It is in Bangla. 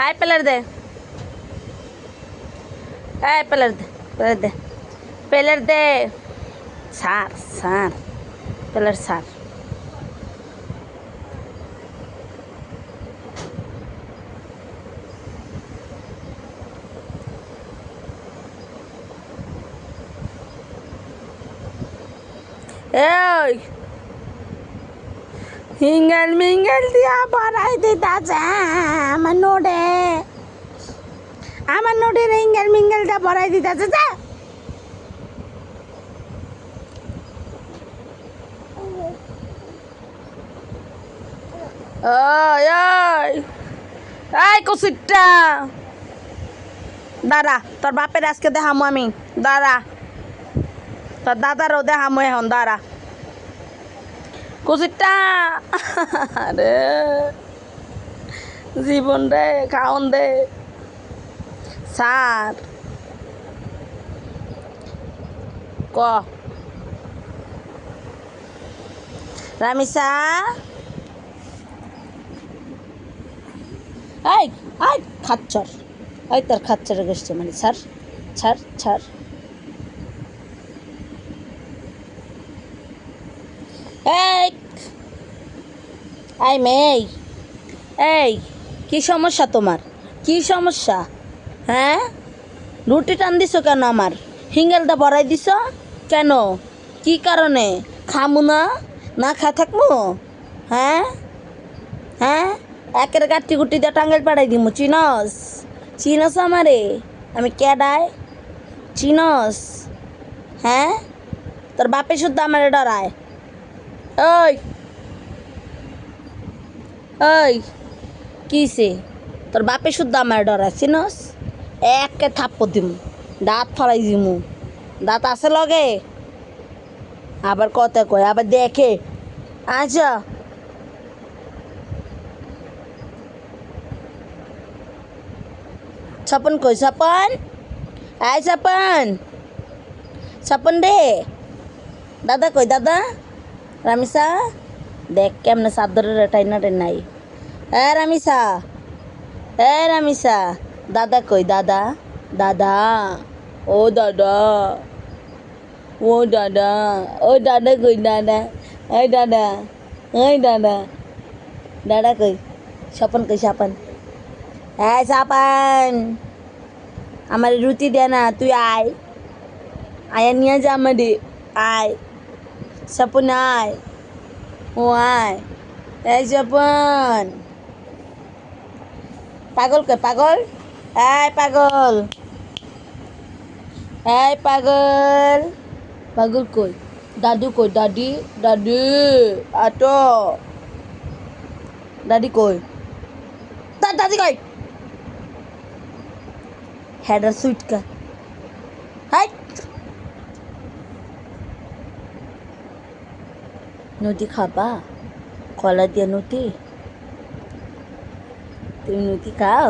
আয় পেলার দে, আয় পেলার দে, পেলার দে, পেলার দে, সার সার, পেলার সার। এই হিঙ্গল মিঙ্গল দিয়া ভরাই দিতাছে আমার নোটে, আমার নোটের হিঙ্গল মিঙ্গলটা ভরাই দিতাছে যা। ওই ওই এই কসিটটা দাঁড়া, তোর বাপের আজকে দেখামো আমি, দাঁড়া তোর দাদারও দেখামো এখন, দাঁড়া কুচিরটা। রে জীবন রে খাওন দে সার ক রামিসা। এই আই খাচ্চর, ওই তোর খাচ্চরে গোষ্ঠী মানে ছাড় ছাড় ছাড়। এই আই মেয়ে, এই কি সমস্যা তোমার, কি সমস্যা? হ্যাঁ রুটি টান দিছো কেন, আমার হিঙ্গেলটা ভরাই দিছ কেন, কি কারণে? খামু না, না খা থাকবো? হ্যাঁ হ্যাঁ একের গাঠি গুটি দিয়ে টাঙ্গাইল পাড়াই দিমু, চিনস? চিনস আমারে আমি কেডায়, চিনস? হ্যাঁ তোর বাপে শুদ্ধ আমারে ডরায়। ওই ওই কিসে তোর বাপে শুদ্ধ আমার ডরায়, চিনস? একে থাপ্পড় দিমু, দাঁত ফলাই দিমু, দাঁত আছে লগে? আবার কথা কয়, আবার দেখে। আচ্ছা স্বপন কই, স্বপন আয়, স্বপন স্বপন রে, দাদা কই দাদা? রামিসা দেখ কেমনে চাদরের টাইনা নাই। এ রামিসা, এ রামিসা, দাদা কই দাদা? দাদা ও দাদা, ও দাদা, ও দাদা কই দাদা? এই দাদা, এই দাদা, দাদা কই? স্বপন কই, স্বপন হ্যাঁ স্বপন আমার রুটি দে না, তুই আয়, আয়া নিয়ে যা আমাদের, আয় স্বপন আয়, ও আয়, এই স্বপন। পাগল কই, পাগল, এই পাগল, এই পাগল, পাগল কই? দাদু কই, দাদি, দাদি আটো, দাদি কই, দাদি কই? হেডার সুইটকা, হাই নদী খাবা, কলা দিয়ে নদী, তুমি নদী খাও?